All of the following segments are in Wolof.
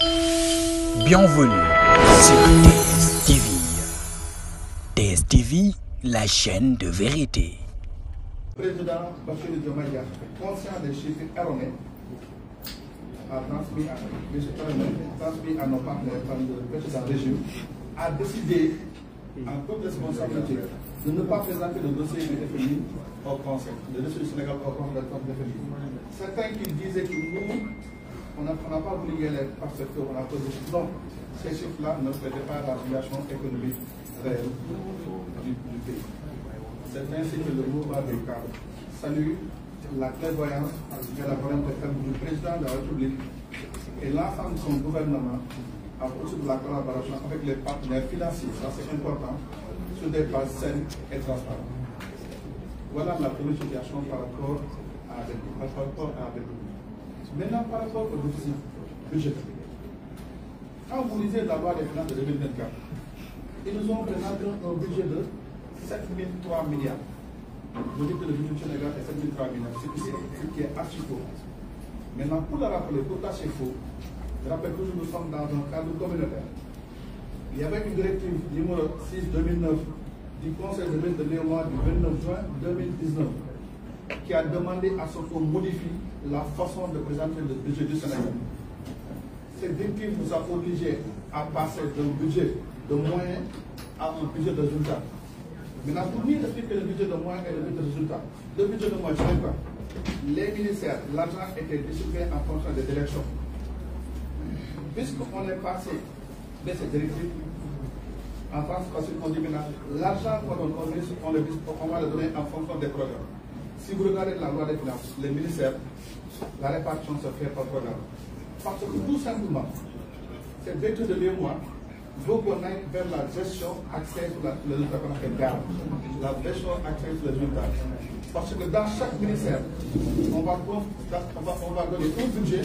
Bienvenue sur TSTV. TSTV, la chaîne de vérité. Président Bassirou Diomaye Diakhar, conscient des chiffres erronés, a transmis à nos partenaires comme le précédent régime, a décidé en toute responsabilité de ne pas présenter le dossier du FMI au Conseil, le dossier du Sénégal au Conseil de FMI. Certains qui disaient que nous, on n'a pas voulu y aller parce qu'on a posé. Non, ces chiffres-là ne reflètent pas la situation économique réelle du pays. C'est ainsi que le mouvement des cadres salue la clairvoyance et la volonté ferme du président de la République et l'ensemble de son gouvernement à poursuivre la collaboration avec les partenaires financiers, ça c'est important, sur des bases saines et transparentes. Voilà la première situation par rapport à la République. Maintenant, par rapport au déficit budgétaire. Quand vous lisez la loi des finances de 2024, ils nous ont présenté un budget de 7,003 milliards. Vous dites que le budget du Sénégal est 7,003 milliards, ce qui est archi faux. Maintenant, pour le rappeler, pourquoi c'est faux, je rappelle que nous sommes dans un cadre communautaire. Il y avait une directive numéro 6-2009 du Conseil de ministres de l'UEMOA du 29 juin 2019 qui a demandé à ce qu'on modifie la façon de présenter le budget du Sénégal. Cette directive nous a obligés à passer d'un budget de moyens à un budget de résultat. Maintenant, pour nous expliquer que le budget de moyens et le budget de résultat, le budget de moyens, c'est quoi? Les ministères, l'argent était distribué en fonction des élections. Puisqu'on est passé de cette directive, en France, parce qu'on dit maintenant, l'argent qu'on donne aux ministres, on va le donner en fonction des programmes. Si vous regardez la loi des finances, les ministères, la répartition se fait par programme. Parce que tout simplement, cette directive de l'UEMOA veut qu'on aille vers la gestion axée sur le résultat qu'on appelle GAR. La gestion axée sur le résultat. Parce que dans chaque ministère, on va donner un budget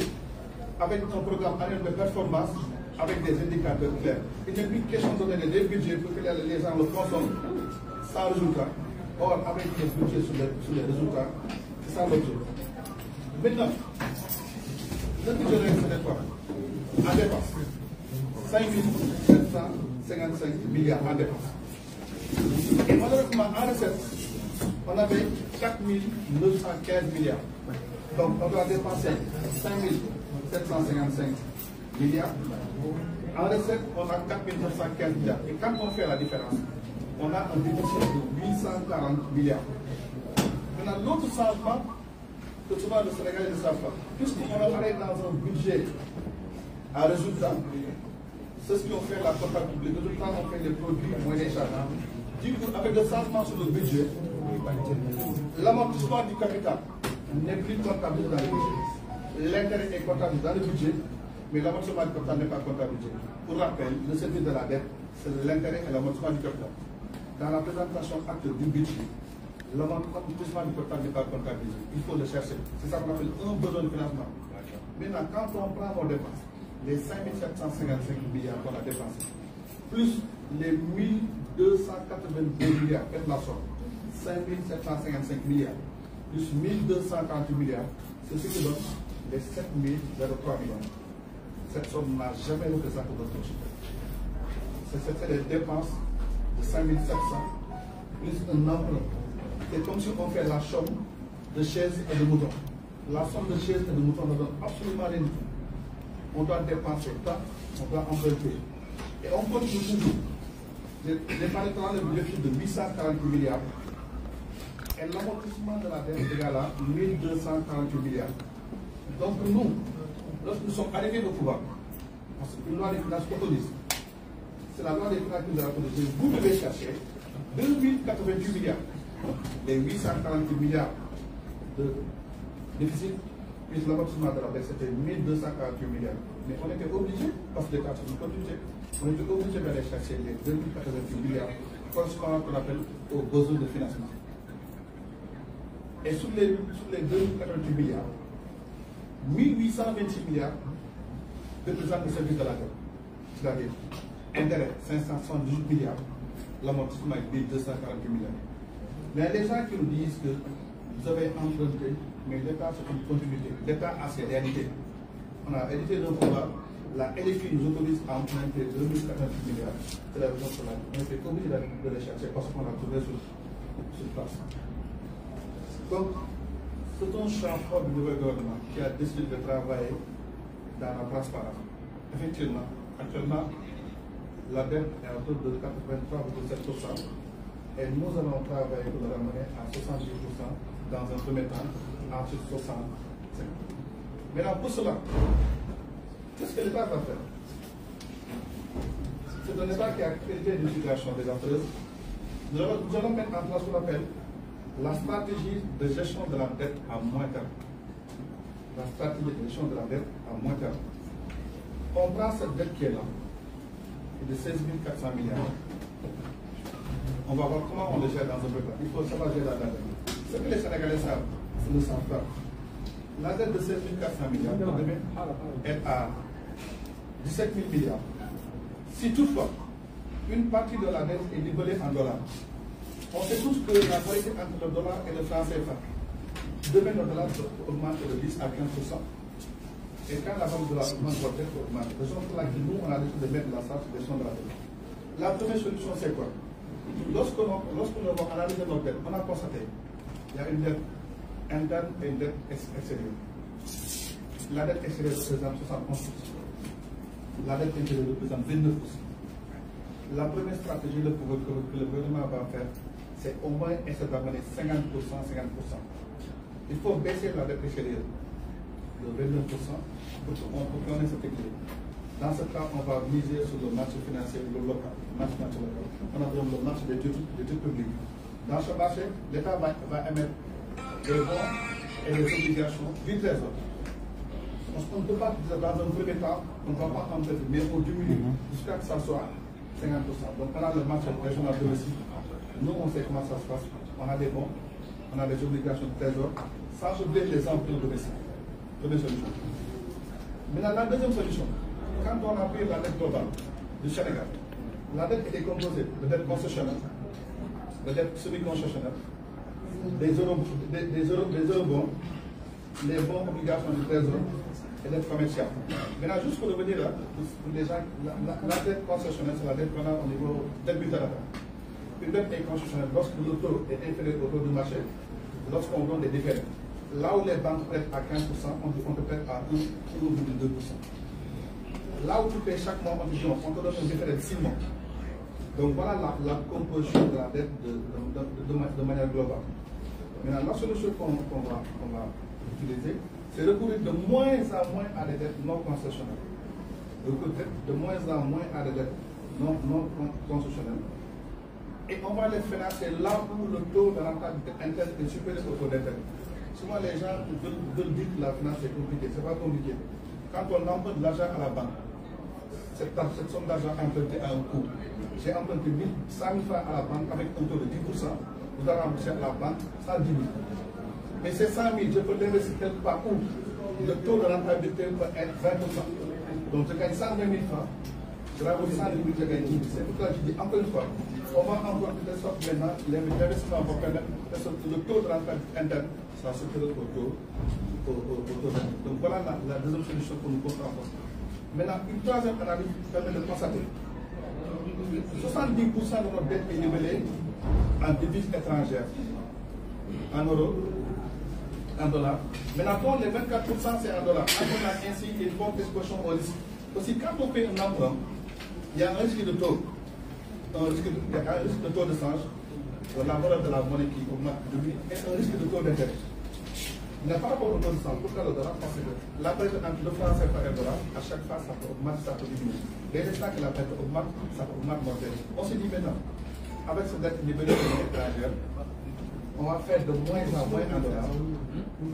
avec un programme annuel de performance avec des indicateurs clairs. Il n'est plus question de donner des budgets pour que les gens le consomment sans résultat. Or, avec des budgets sur les résultats, c'est ça l'objet. Maintenant, le budget c'est quoi? En dépense, 5 755 milliards en dépense. Et malheureusement, en recette, on avait 4 915 milliards. Donc, on doit dépenser 5 755 milliards. En recette, on a 4 915 milliards. Et quand on fait la différence, on a un déficit de 840 milliards. Maintenant, l'autre changement que souvent le Sénégalais ne savent pas, puisqu'on apparaît dans un budget à résultat, c'est ce qui ont fait la compta publique. De tout temps, on fait des produits moyens chargés. Du coup, avec le changement sur le budget, l'amortissement du capital n'est plus comptable dans le budget. L'intérêt est comptable dans le budget, mais l'amortissement du capital n'est pas comptable. Pour rappel, le service de la dette, c'est l'intérêt et l'amortissement du capital. Dans la présentation acte du budget, l'amortissement du capital n'est pas comptabilisé. Il faut le chercher. C'est ça qu'on appelle un besoin de financement. Maintenant, quand on prend nos dépenses, les 5 755 milliards qu'on a dépensés, plus les 1282 milliards, faites la somme, 5 755 milliards, plus 1240 milliards, c'est ce qui donne les 7 003 milliards. Cette somme n'a jamais représenté notre chiffre. C'est les dépenses de 5 700 plus un emprunt. C'est comme si on fait la somme de chaises et de moutons. La somme de chaises et de moutons ne donne absolument rien du tout. On doit dépenser tant, on doit emprunter. Et on continue toujours. J'ai parlé de l'objectif de 840 milliards. Et l'amortissement de la dette est égal à 1248 milliards. Donc nous, lorsque nous sommes arrivés au pouvoir, parce qu'une loi des finances autorise, c'est la loi des finances qui nous a autorisé, vous devez chercher 2088 milliards. Les 848 milliards de déficit, plus l'amortissement de la dette, c'était 1248 milliards. Mais on était obligé, parce que les cas sont une continuité, on était obligé d'aller chercher les 2088 milliards correspondant qu'on appelle aux besoins de financement. Et sur les 2088 milliards, 1826 milliards représentent le service de la dette. C'est-à-dire, intérêt, 578 milliards, l'amortissement est 1248 milliards. Mais les gens qui nous disent que vous avez emprunté, mais l'État c'est une continuité. L'État a ses réalités. On a hérité d'un pouvoir, la LFI nous autorise à emprunter 2088 milliards. C'est la raison pour laquelle on était obligé de les chercher parce qu'on a trouvé sur place. Donc, c'est un champ fort du nouveau gouvernement qui a décidé de travailler dans la transparence. Effectivement, actuellement, la dette est autour de 83,7%. Et nous allons travailler pour la ramener à 70% dans un premier temps, ensuite 65%. Maintenant, pour cela, qu'est-ce que l'État va faire? C'est un État qui a créé une situation désastreuse. Nous allons mettre en place ce qu'on appelle la stratégie de gestion de la dette à moyen terme. La stratégie de gestion de la dette à moyen terme. On prend cette dette qui est là, de 16 400 milliards. On va voir comment on le gère dans un peu. Il faut savoir gérer la dette. Ce que les Sénégalais savent, c'est ne savent pas. La dette de 16 400 milliards est à 17 000 milliards. Si toutefois, une partie de la dette est libellée en dollars, on sait tous que la parité entre le dollar et le franc CFA, demain le dollar augmente de 10 à 15%. Et quand la banque de la augmente, votre dette augmente. De sorte que nous, on a décidé de mettre la charge de gestion de la dette. La première solution, c'est quoi? Lorsque nous avons analysé nos dettes, on a constaté qu'il y a une dette interne et une dette extérieure. La dette extérieure représente 71%. La dette intérieure représente 29%. La première stratégie que le gouvernement va faire, c'est au moins essayer d'amener 50%, 50%. Il faut baisser la dette extérieure de 29% pour qu'on ait cet équilibre. Dans ce cas, on va miser sur le marché financier local. On a le marché des titres publics. Dans ce marché, l'État va émettre des bons et des obligations du trésor. Parce qu'on ne peut pas, dans un premier temps, on ne va pas emprunter, mais on diminue jusqu'à ce que ça soit 50%. Donc on a le marché régional domestique. Nous, on sait comment ça se passe. On a des bons, on a des obligations de trésor, sans oublier les emprunts domestiques. Première solution. Maintenant, la deuxième solution, quand on a pris la dette globale du Sénégal, la dette était composée de dette concessionnelle, de dette semi-concessionnelle, des eurobonds, les bons obligations du trésor et dette commerciale. Maintenant, juste pour revenir là, la dette concessionnelle, c'est la dette qu'on a au niveau dette bilatérale. Une dette est concessionnelle lorsque le taux est inférieur au taux du marché, lorsqu'on donne des différents. Là où les banques prêtent à 15%, on te prête à 1,2%. Là où tu payes chaque mois, on te donne un différé de 6 mois. Donc voilà la composition de la dette de manière globale. Maintenant, la solution qu'on va utiliser, c'est recourir de moins en moins à des dettes non concessionnelles. Recourir de moins en moins à des dettes non concessionnelles. Et on va les financer là où le taux de rentabilité interne est supérieur au taux d'intérêt. Souvent, les gens veulent dire que la finance est compliquée. Ce n'est pas compliqué. Quand on emprunte de l'argent à la banque, cette somme d'argent empruntée à un coût. J'ai emprunté 100 000 francs à la banque avec un taux de 10%. Vous allez rembourser à la banque 110 000. Mais ces 100 000, je peux l'investir quelque part où le taux de rentabilité peut être 20%. Donc je gagne 120 000 francs. Je rembourse 110 000, je gagne 10 000. C'est pourquoi je dis encore une fois, on va encore de sorte maintenant, l'investissement va permettre que le taux de rentabilité interne soit supérieur au taux. Donc voilà la deuxième solution pour nous comprendre. Maintenant, une troisième analyse permet de constater 70% de notre dette est libellée en devises étrangères, en euros, en dollars. Maintenant, les 24% c'est en dollars. On a ainsi une forte exposition au risque. Aussi, quand on fait un emprunt, il y a un risque de taux. Un risque de taux de change, la valeur de la monnaie qui augmente, et un risque de taux d'intérêt. Mais par rapport au taux de change, pourquoi le dollar? Parce que la perte entre le franc CFA et le dollar, à chaque fois, ça peut augmenter, ça peut diminuer. Dès l'instant que la perte augmente, ça augmente notre dette. On se dit maintenant, avec cette dette libérée étrangère, on va faire de moins en moins en dollars,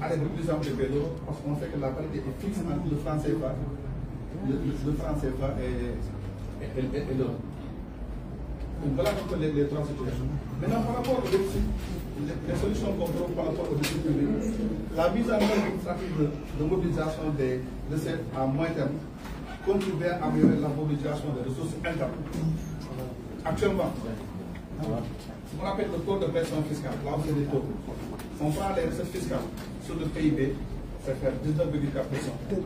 aller de plus en plus vers l'euro, parce qu'on sait que la parité est fixe entre le franc CFA, et l'euro. Donc voilà donc les trois situations. Maintenant, par rapport au déficit, les solutions qu'on trouve par rapport au déficit public, la mise en œuvre d'une stratégie de mobilisation des recettes à moyen terme contribue à améliorer la mobilisation des ressources internes. Actuellement, ce qu'on appelle le taux de pression fiscale, là où c'est des taux, on prend les recettes fiscales sur le PIB, ça fait 19,4%.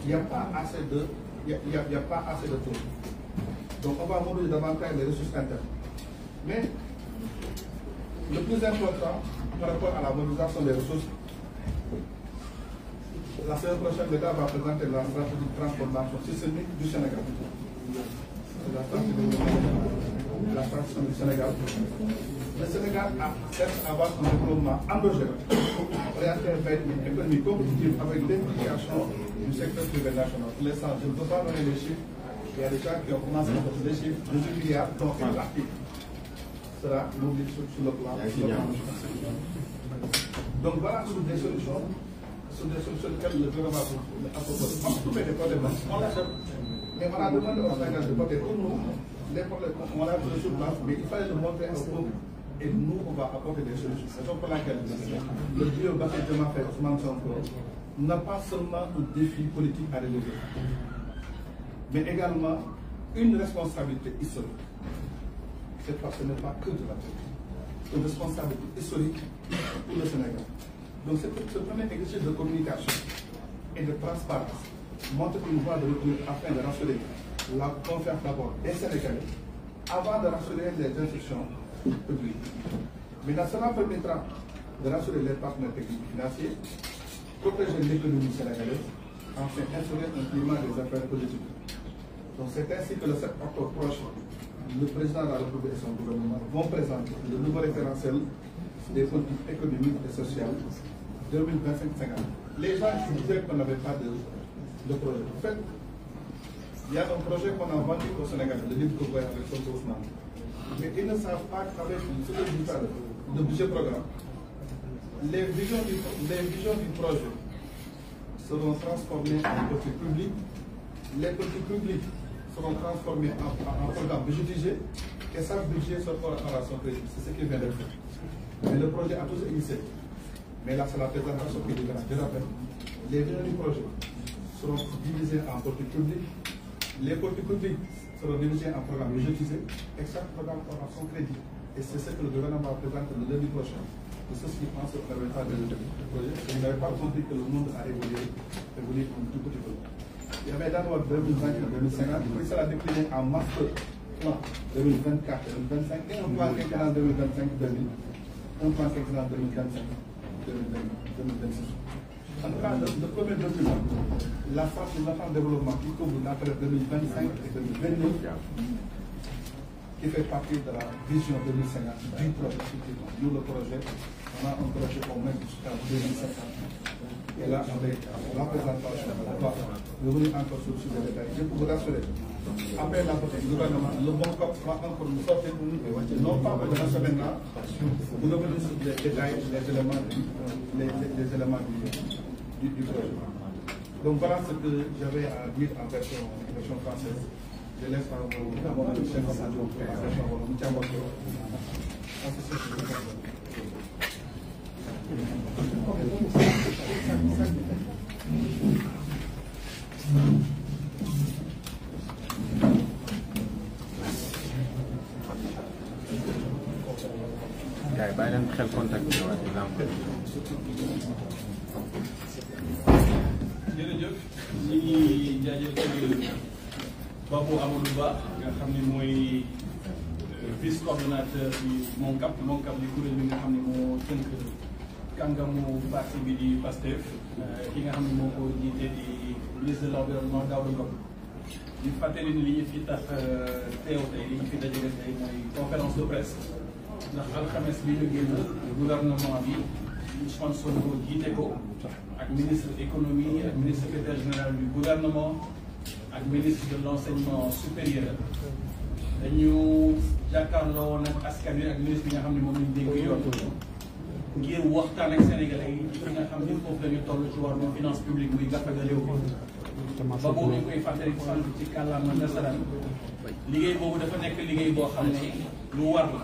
il n'y a pas assez de taux. Donc on va mobiliser davantage les ressources internes. Mais le plus important par rapport à la mobilisation des ressources, la semaine prochaine, l'État va présenter la stratégie de transformation systémique du Sénégal. C'est la stratégie du Sénégal. Le Sénégal a certes avoir un développement endogène, orienté vers une économie compétitive avec l'implication du secteur privé national. Pour l'instant, je ne peux pas donner les chiffres. Il y a des gens qui ont commencé à donner les chiffres, 18 milliards, dont une partie sera mobilisée sur le plan. Donc voilà sur des solutions auxquelles le gouvernement a proposé. On trouve des problèmes, on l'a fait. Mais on a demandé au Sénégal de voter pour nous. Les problèmes, on l'a fait sur place, mais il fallait le montrer au peuple. Et nous, on va apporter des solutions. C'est pour laquelle le duo Bassirou fait Ousmane Sonko n'a pas seulement un défi politique à relever, mais également une responsabilité historique. Ce n'est pas que de la politique. Une responsabilité historique pour le Sénégal. Donc ce premier exercice de communication et de transparence montre une voie de retour afin de rassurer la confiance d'abord des Sénégalais avant de rassurer les institutions publiques. Maintenant, cela permettra de rassurer les partenaires techniques et financiers, protéger l'économie sénégalaise, enfin instaurer un climat des affaires politiques. Donc c'est ainsi que le 7 octobre prochain, le président de la République et son gouvernement vont présenter le nouveau référentiel des politiques économiques et sociales 2025-50. Les gens disaient qu'on n'avait pas de projet. En fait, il y a un projet qu'on a vendu au Sénégal, le livre que vous voyez avec Sonko Ousmane. Mais ils ne savent pas qu'avec le budget programme, les visions du projet seront transformées en politiques publiques. Les politiques publiques seront transformées en programme budgétisé et ça, budget sera à son crédit. C'est ce qui vient d'être fait. Mais le projet a tous initié. Mais là, c'est la présentation qui est je rappelle. Les visions du projet seront divisées en politiques publiques. Les politiques publiques seront divisées en programmes budgétisés et chaque programme aura son crédit. Et c'est ce que le gouvernement va présenter le lundi prochain. C'est ce qui pense qu'on n'avait pas de projet. Vous n'avez pas compris que le monde a évolué un tout petit peu. Il y avait d'abord 2020 et 2050, puis ça l'a décliné en master plan 2024-2025 et un plan quinquennal 2025-2000, un plan quinquennal 2025-2026. En tout cas, le premier document, la phase de l'enfant développement qui couvre la période 2025 et 2029, qui fait partie de la vision 2050 du projet. Nous, le projet, on a un projet au moins jusqu'à 2050. Et là, avec la présentation, on va revenir encore sur les détails. Je peux vous rassurer, après la vote du gouvernement, le bon COP va encore nous sortir, non pas pour le maintenant, vous revenir sur les détails, les éléments du projet. Donc voilà ce que j'avais à dire en version française. Je laisse à mon ami chef en version gars yi bàyyi leen xel contact bi waa di lamp. jërëjëf ñu ngi jaajëfal Babou Amadou Ba nga xam ne mooy vice coordonnateur bi Moncap di kuréel bi nga xam ne moo tënk kàngamu parti bi di Pastef ki nga xam ne moo ko jiite di ministre de l'environnement Daouda Ngom di fàttali ni li ñu fi tax teew tey li ñu fi dajale tey mooy conférence de presse ndax alxames bi ñu génn gouvernement bi Ousmane Sonko jiite ko ak ministre économie ak ministre secrétaire général du gouvernement ak ministre de l'enseignement supérieur dañu jàkkaarloo woon ak askan wi ak ministre bi nga xam ne moom lañ dénk yoon ngir waxtaan ak sénégalais yi ci fi nga xam ne foofu la ñu toll ci wàllu finance publique muy gàffaga réew mi ba boobu ñu koy fàttali sant ci kàllaama nasaraan liggéey boobu dafa nekk liggéey boo xam ne lu war la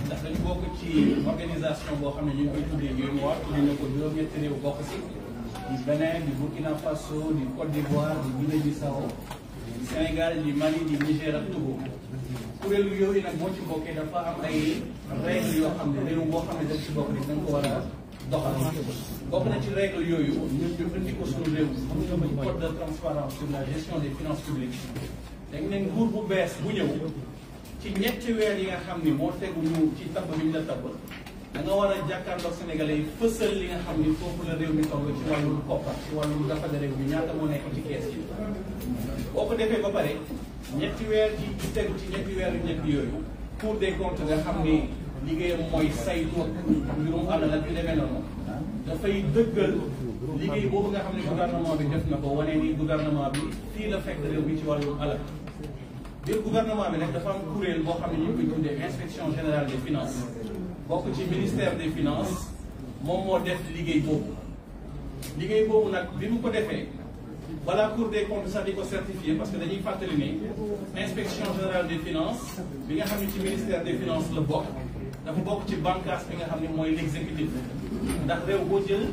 ndax dañu bokk ci organisation boo xam ne ñu ngi koy tuddee UEMOA tuddee na ko juróom-ñetti réew bokk si di Bénin di Burkina Faso di Côte d'Ivoire di Guinée-Bissau di Sénégal di Mali di Niger ak Togo kuréel yooyu nag boo ci bokkee dafa am ay règles yoo xam ne réew boo xam ne daf ci bokk rek da nga ko war a doxal bokk na ci règle yooyu ñun ñu indi ko suñu réew ci code de transparence sur la gestion des finances publiques dañ ne nguur bu bees bu ñëw ci ñetti weer yi nga xam ni moo tegu ñu ci tabb bi ñu la tabb da nga war a jàkkaarloog Sénégalais yi fësal li nga xam ni foofu la réew mi toll ci wàllum koppar ci wàllum dafa réew bi ñaata moo nekk ci kees yi boo ko defee ba pare ñetti weer ci tegu ci ñetti weer yu njëkk yooyu Cour des comptes nga xam ni liggéeyam mooy saytu mbirum alal ak yu demee noonu dafay dëggal liggéey boobu nga xam ne gouvernement bi def na ko wane ni gouvernement bi fii la fekk réew mi ci wàllum alal biir gouvernement bi nag dafa am kuréel boo xam ne ñu ngi koy tuddee inspection générale des finances bokk ci ministère des finances moom moo def liggéey boobu nag bi mu ko defee balaa Cour des comptes sax di ko certifié parce que dañuy fàttali ne inspection générale des finances bi nga xam ne ci ministère des finances la bokk dafa bokk ci bànqaas bi nga xam ne mooy l'exécutif ndax réew boo jël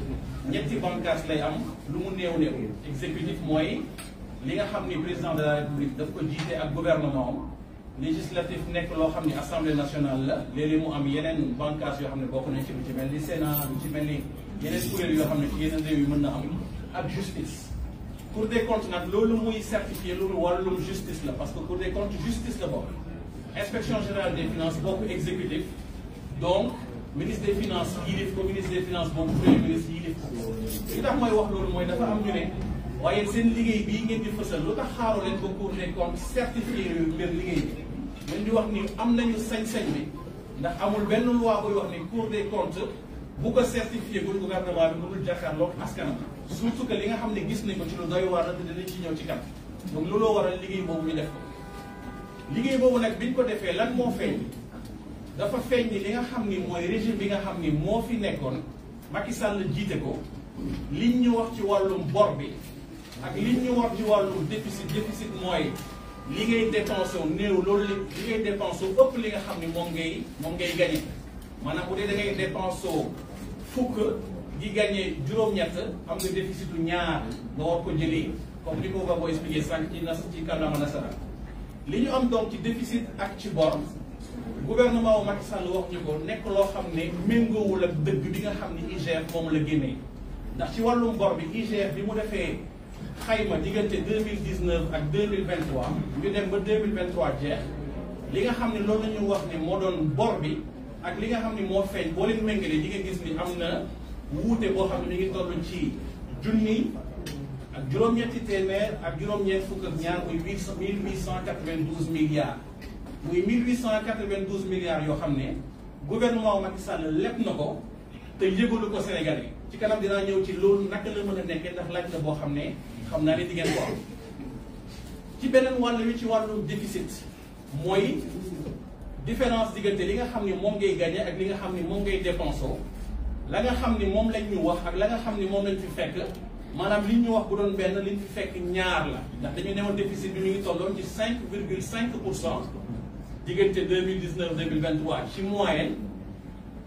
ñetti bànqaas lay am lu mu néew exécutif mooy li nga xam ni président de la république daf ko jiite ak gouvernement am législatif nekk loo xam ni assemblée nationale la léeg-léeg mu am yeneen bànqaas yoo xam ne bokk nañ ci lu ci mel ni Sénat lu ci mel ni yeneen kuréel yoo xam ne ci yeneen réew yi mën na am ak justice Cour des comptes nag loolu muy certifié loolu wàllum justice la parce que Cour des comptes justice la bokk inspection générale des finances bokk exécutif donc ministre des finances yilif ko ministre des finances boobu premier ministre yilif ko li tax mooy wax loolu mooy dafa am ñu ne waaye seen liggéey bii ngeen di fësal lu tax xaaroo leen ba Cour des comptes certifié mbir liggéey bi leen di wax ni am nañu sañ-sañ bi ndax amul benn loi buy wax ni Cour des comptes bu ko certifié bul gouvernement bi mënul jàkkaarloog askanam surtout que li nga xam ne gis nañ ko ci lu doy waar la te dinañ ci ñëw ci kat donc looloo waral liggéey boobu ñu def ko liggéey boobu nag biñ ko defee lan moo feeñ dafa feeñ ni li nga xam ni mooy régime bi nga xam ni moo fi nekkoon Macky Sall jiite ko liñ ñu wax ci wàllum bor bi ak liñ ñu wax ci wàllum déficit mooy li ngay dépensé néew loolu li ngay dépensé ëpp li nga xam ni moom ngay gagné maanaam bu dee da ngay dépensé fukk di gagné juróom-ñett am nga déficitu ñaar nga war ko jëlee comme li ko ba boo expliqué sànq ci kàllaama nasaraan li ñu am donc ci déficit ak ci bor gouvernement wu Macky Sall wax ñu ko nekk loo xam ne méngoowul ak dëgg bi nga xam ni IGF moom la génnee ndax ci wàllum bor bi IGF bi mu defee xayma diggante 2019 ak 2023 ñu dem ba 2023 jeex li nga xam ne loolu la ñu wax ni moo doon bor bi ak li nga xam ni moo feeñ boo leen méngalee di nga gis ni am na wuute boo xam ne mi ngi toll ci junni ak juróom-ñetti téeméer ak juróom-ñeent fukk ak ñaar muy 1892 milliards muy 1892 milliards yoo xam ne gouvernement Macky Sall lépp na ko te yëgalu ko Sénégal yi ci kanam dinaa ñëw ci loolu naka la mën a nekkee ndax laaj la boo xam ne xam naa ne di ngeen ko am ci beneen wàll wi ci wàllu déficit mooy différence diggante li nga xam ni moom ngay gagné ak li nga xam ni moom ngay dépensé la nga xam ni moom lañ ñu wax ak la nga xam ni moom lañ fi fekk maanaam li ñu wax bu doon benn liñ fi fekk ñaar la ndax dañu newoon déficit bi ñu ngi tolloon ci 5,5% diggante 2019 2023 ci moyenne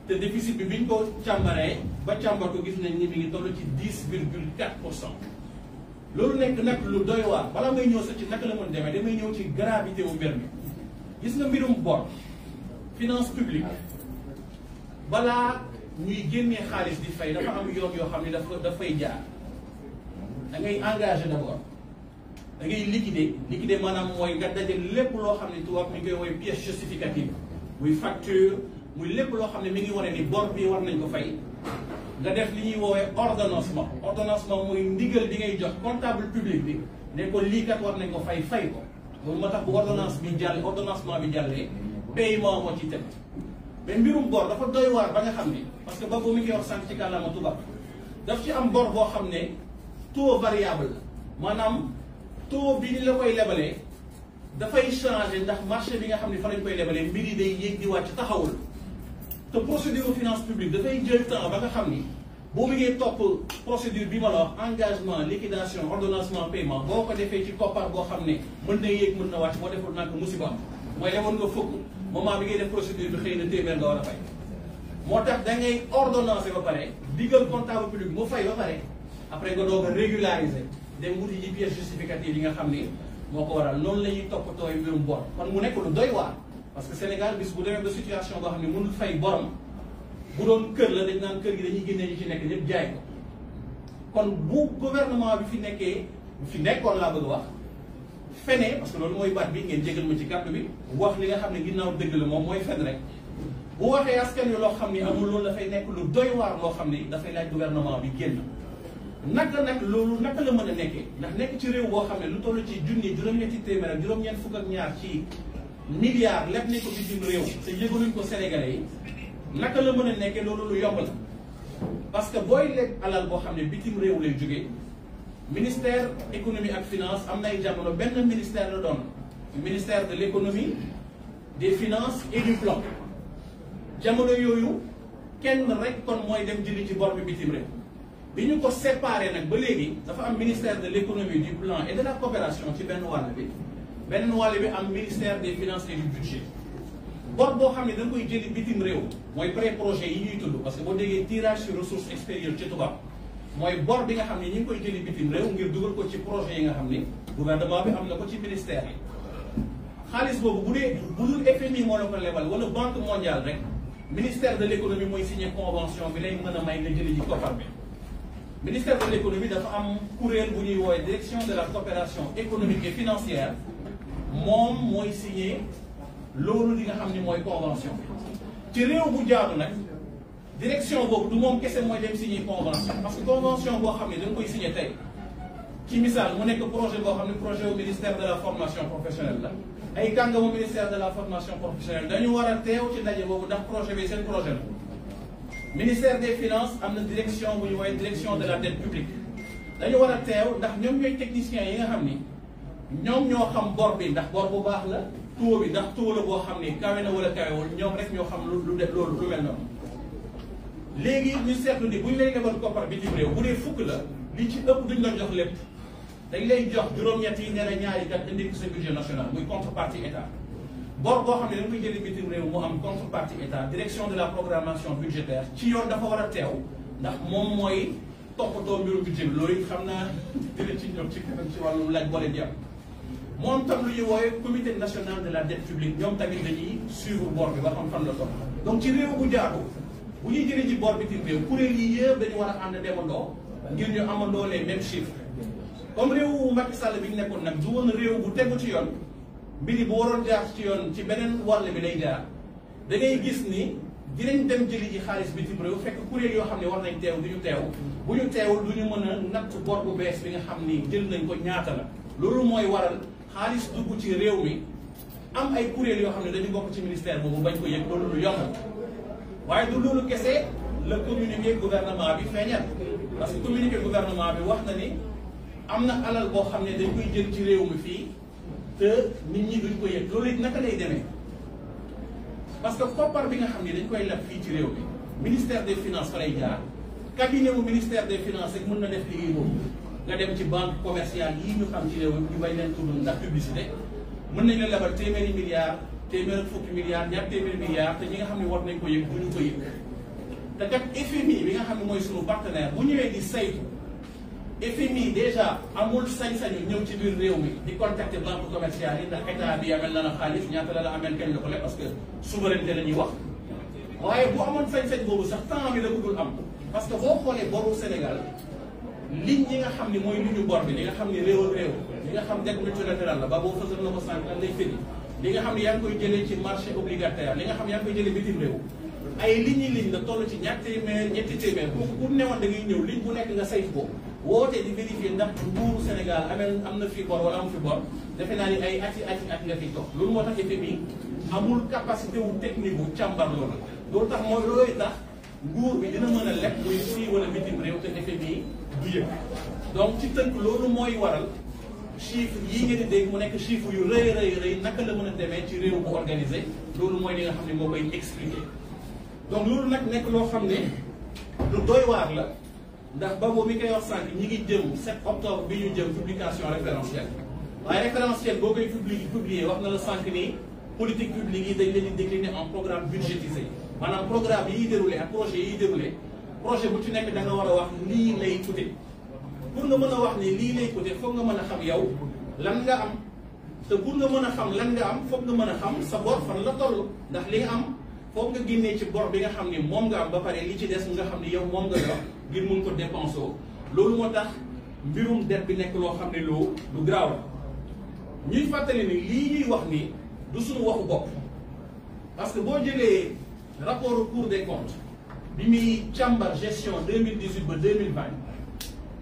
te déficit bi biñ ko càmbaree ba càmbar ko gis nañ ni mi ngi toll ci 10,4%. loolu nekk nag lu doy waar balaa may ñëw sax ci naka la mën demee damay ñëw ci gravité wu mbir mi gis nga mbirum bor finance publique balaa ñuy génnee xaalis di fay dafa am yoon yoo xam ne dafay jaar da ngay engagé d'abord da ngay liquider maanaam mooy nga dajale lépp loo xam ne tubaab mi ngi koy woowee pièce justificative muy facture muy lépp loo xam ne mi ngi wane ni bor bi war nañ ko fay nga def li ñuy woowee ordonnancement muy ndigal bi ngay jox comptable public bi ne ko lii kat war nañ ko fay ko loolu moo tax bu ordonnancement bi jàllee paiement moo ci teg mais mbirum bor dafa doy waar ba nga xam ne parce que boobu mi ngi wax sànq ci kàllaama tubaab daf ci am bor boo xam ne taux variable la maanaam taux bi ni la koy lebalee dafay changé ndax marché bi nga xam ne fa lañ koy lebalee mbir yi day yéeg di wàcc taxawul te procédure finance publique dafay jël temps ba nga xam ni boo bëggee topp procédure bi ma la wax engagement liquidation ordonnancement paiement boo ko defee ci koppar boo xam ne mën na yéeg mën na wàcc boo deful nag musiba am mooy lemoon nga fukk moment bi ngay def procédure bi xëy na téeméer nga war a fay moo tax da ngay ordonnancé ba pare digal comptable public mu fay ba pare après nga doog a régulariser dem wuti ji pièce justificative yi nga xam ni moo ko waral noonu la ñuy toppatoo mbirum bor kon mu nekk lu doy waar parce que Sénégal bis bu demee ba situation boo xam ne mënul fay borom bu doon kër la dañ naan kër gi dañuy génnee ñu ci nekk ñëpp jaay ko kon bu gouvernement bi fi nekkee fi nekkoon laa bëgg wax fene parce que loolu mooy baat bi ngeen jégal ma ci kàddu bi wax li nga xam ne ginnaaw dëgg la moom mooy fen rek bu waxee askan wi loo xam ni amul loolu dafay nekk lu doy waar loo xam ni dafay laaj gouvernement bi génn naka nag loolu naka la mën a nekkee ndax nekk ci réew boo xam ne lu toll ci junni juróom-ñetti téeméer ak juróom-ñeent fukk ak ñaar ci milliards leb nañ ko bitim réew te yëgaluñ ko Sénégalais yi naka la mën a nekkee loolu lu yomb la parce que booy leb alal boo xam ne bitim réew lay jógee ministère économie ak finance am na ay jamono benn ministère la doon ministère de l'économie des finances et du plan jamono yooyu kenn rek kon mooy dem jëli ci bor bi bitim réew bi ñu ko séparé nag ba léegi dafa am ministère de l'économie du plan et de la coopération ci benn wàll bi beneen wàll bi am ministère des finances et du budget bor boo xam ne da nga koy jëli bitim réew mooy pré projet yi ñuy tudd parce que boo déggee tirage sur ressources extérieures ci tubaab mooy bor bi nga xam ne ñi ngi koy jëli bitim réew ngir dugal ko ci projet yi nga xam ni gouvernement bi am na ko ci ministère yi xaalis boobu bu dee bu dul FMI moo la ko lebal wala banque mondiale rek ministère de l'économie mooy signé convention bi lay mën a may nga jëli ji koppar bi ministère de l'économie dafa am kuréel bu ñuy woowee direction de la coopération économique et financière moom mooy signé loolu li nga xam ni mooy convention ci réew bu jaadu nag direction boobu du moom kese mooy dem signé convention parce que convention boo xam ne da nga koy signé tey ci misaal mu nekk projet boo xam ne projet au ministère de la formation professionnelle la ay kàngamu ministère de la formation professionnelle dañu war a teew ci ndaje boobu ndax projet bi seen projet la ministère des finances am na direction bu ñu woowee direction de la dette publique dañu war a teew ndax ñoom ñooy techniciens yi nga xam ni ñoom ñoo xam bor bi ndax bor bu baax la taux bi ndax taux la boo xam ni kawe na wala kawewul ñoom rek ñoo xam lu def loolu lu mel noonu léegi ñu seetlu ni bu ñu lay lebal koppar bitim réew bu dee fukk la li ci ëpp duñ la jox lépp dañ lay jox juróom-ñett yi ne la ñaari kat indi ko sa budget national muy contrepartie état bor boo xam ne da nga koy jëli bitim réew mu am contrepartie état direction de la programmation budgétaire ci yoon dafa war a teew ndax moom mooy toppatoo mbiru budget bi loolu xam naa dina ci ñëw ci kanam ci wàllum laaj boole jàpp moom tam lu ñuy woowee comité national de la dette publique ñoom tamit dañuy suivre bor bi ba xam fan la toll donc ci réew bu jaadu bu ñuy jëlee ci bor bitim réew kuréel yi yëpp dañu war a ànd demandoo ngir ñu amandoo les mêmes chiffres comme réewu Macky Sall bi ñu nekkoon nag du woon réew bu tegu ci yoon mbiri bu waroon jaar ci yoon ci beneen wàll bi lay jaar da ngay gis ni dinañ dem jëli ji xaalis bitim réew fekk kuréel yoo xam ne war nañ teew du ñu teew bu ñu teewul du ñu mën a natt bor bu bees bi nga xam ni jël nañ ko ñaata la loolu mooy waral xaalis dugg ci réew mi am ay kuréel yoo xam ne dañu bokk ci ministère boobu bañ ko yëg loolu lu yomb waaye du loolu kese la communiqué gouvernement bi feeñal parce que communiqué gouvernement bi wax na ni am na alal boo xam ne dañ koy jël ci réew mi fii te nit ñi duñ ko yëg loolu it naka lay demee parce que koppar bi nga xam ne dañ koy leb fii ci réew mi ministère des finances fa lay jaar cabinet mu ministère des finances rek mën na def liggéey boobu nga dem ci banque commerciale yii ñu xam ci réew mi ñu bañ leen tudd ndax publicité mën nañ la lebal téeméeri milliards téeméer fukki milliards ñaar téeméeri milliards te ñi nga xam ne war nañ ko yëg duñu ko yëg te kat FMI bi nga xam ne mooy sunu partenaire bu ñëwee di saytu FMI déjà amul sañ-sañu ñëw ci biir réew mi di contacter banque commerciale yi ndax état bi amel na la xaalis ñaata la la amel kenn la ko leb parce que souveraineté la ñuy wax waaye bu amoon sañ-sañ boobu sax temps bi la ko dul am parce que boo xoolee boru Sénégal ligne yi nga xam ne mooy li ñu bor bi li nga xam ne réew ak réew li nga xam dette multilatérale la ba boo fasal na ko sànq lan lay firi li nga xam ne yaa ngi koy jëlee ci marché obligataire li nga xam ne yaa ngi koy jëlee bitim réew ay ligne la toll ci ñaar téeméer ñetti téeméer kooku bu newoon da ngay ñëw ligne bu nekk nga saytu ko wootee di vérifier ndax nguuru Sénégal am na fi bor wala amu fi bor defe naa ni ay at nga fi toog loolu moo tax FMI amul capacité wu technique bu càmbar loolu tax mooy loolu tax nguur bi dina mën a lekk muy fii wala bitim réew te FMI du yëg donc ci tënk loolu mooy waral chiffre yii ngeen di dégg mu nekk chiffre yu rëy naka la mën a demee ci réew bu organisé loolu mooy li nga xam ne moo koy expliquer donc loolu nag nekk loo xam ne lu doy waar la ndax ba boobu mi koy wax sànq ñi ngi jëm 7 octobre bi ñu jëm publication référentielle waaye référentielle boo koy publier wax na la sànq ni politique publique yi dañ leen di décliner en programme budgétisé maanaam programme yiy déroulé ak projet yiy déroulé projet bu ci nekk da nga war a wax lii lay coûter pour nga mën a wax ni lii lay coûter foog nga mën a xam yow lan nga am te pour nga mën a xam lan nga am foog nga mën a xam sa bor fan la toll ndax li nga am foog nga génnee ci bor bi nga xam ne moom nga am ba pare li ci des nga xam ne yow moom nga yor ngir mun ko dépenser loolu moo tax mbirum dette bi nekk loo xam ne lu graaw la ñuy fàttali ni lii ñuy wax ni du suñu waxu bopp parce que boo jëlee rapport au Cour des comptes bi muy càmbar gestion 2018 ba 2020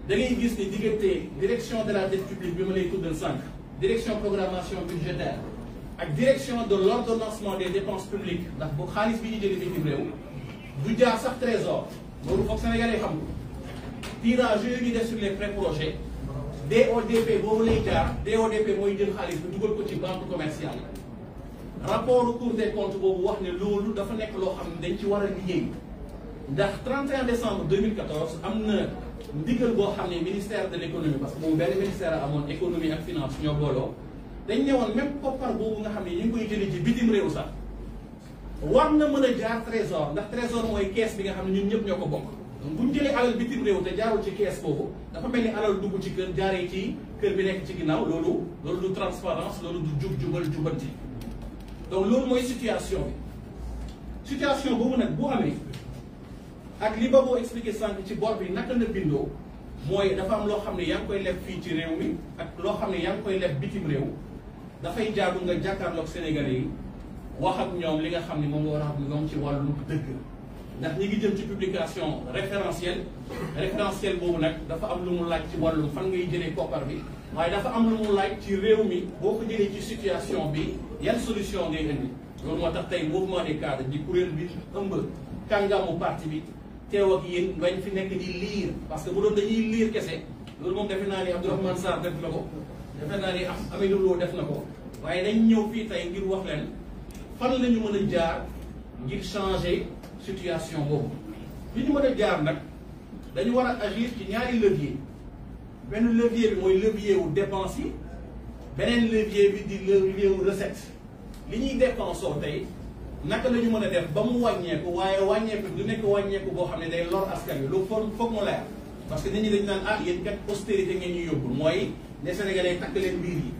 da ngay gis ni diggante direction de la dette publique bi ma lay tuddal sànq direction programmation budgétaire ak direction de l'ordonnancement des dépenses publiques ndax bu xaalis bi ñu jëlee bitim réew du jaar sax trésor loolu foog Sénégalais xam ko tirage yooyu ñu def sur les pré-projets DODP boobu lay jaar DODP mooy jël xaalis bi dugal ko ci banque commerciale rapport au Cour des comptes boobu wax ne loolu dafa nekk loo xam ne dañ ci war a liggéey ndax 31 décembre 2014 am na ndigal boo xam ne ministère de l'économie parce que moom benn ministère a amoon économie ak finance ñoo booloo dañ ne woon même koppar boobu nga xam ne ñu ngi koy jëlee ci bitim réew sax war na mën a jaar trésor ndax trésor mooy kees bi nga xam ne ñun ñëpp ñoo ko bokk donc bu ñu jëlee alal bitim réew te jaarul ci kees boobu dafa mel ni alal dugg ci kër jaaree ci kër bi nekk ci ginnaaw loolu du transparence loolu du jubal jubanti donc loolu mooy situation boobu nag bu amee ak li ba boo expliqué sànq ci bor bi naka la bindoo mooy dafa am loo xam ne yaa ngi koy leb fii ci réew mi ak loo xam ne yaa ngi koy leb bitim réew dafay jaadu nga jàkkaarloog Sénégalais yi wax ak ñoom li nga xam ne moom nga war a xam ñoom ci wàllu dëgg ndax ñi ngi jëm ci publication référentiel boobu nag dafa am lu mu laaj ci wàllu fan ngay jëlee koppar bi waaye dafa am lu mu laaj ci réew mi boo ko jëlee ci situation bi yan solution ngay indi loolu moo tax tey mouvement des cadres di kuréel bi ëmb kàngaamu parti bi teew ak yéen bañ fi nekk di liir parce que bu doon dañuy liir kese loolu moom defe naa ni Abdourahmane Sarr def na ko defe naa ni Amidou Lo def na ko waaye dañ ñëw fii tey ngir wax leen fan la ñu mën a jaar ngir changer situation boobu li ñu mën a jaar nag dañu war a agir ci ñaari levier benn levier bi mooy levier wu dépense yi beneen levier bi di levier wu recette li ñuy dépensoo tey naka la ñu mën a def ba mu wàññeeku waaye wàññeeku du nekk wàññeeku boo xam ne day lor askan wi lu foog mu leer parce que nit ñi dañu naan yéen kat austérité ngeen ñu yóbbu mooy ne Sénégalais takk leen mbir yi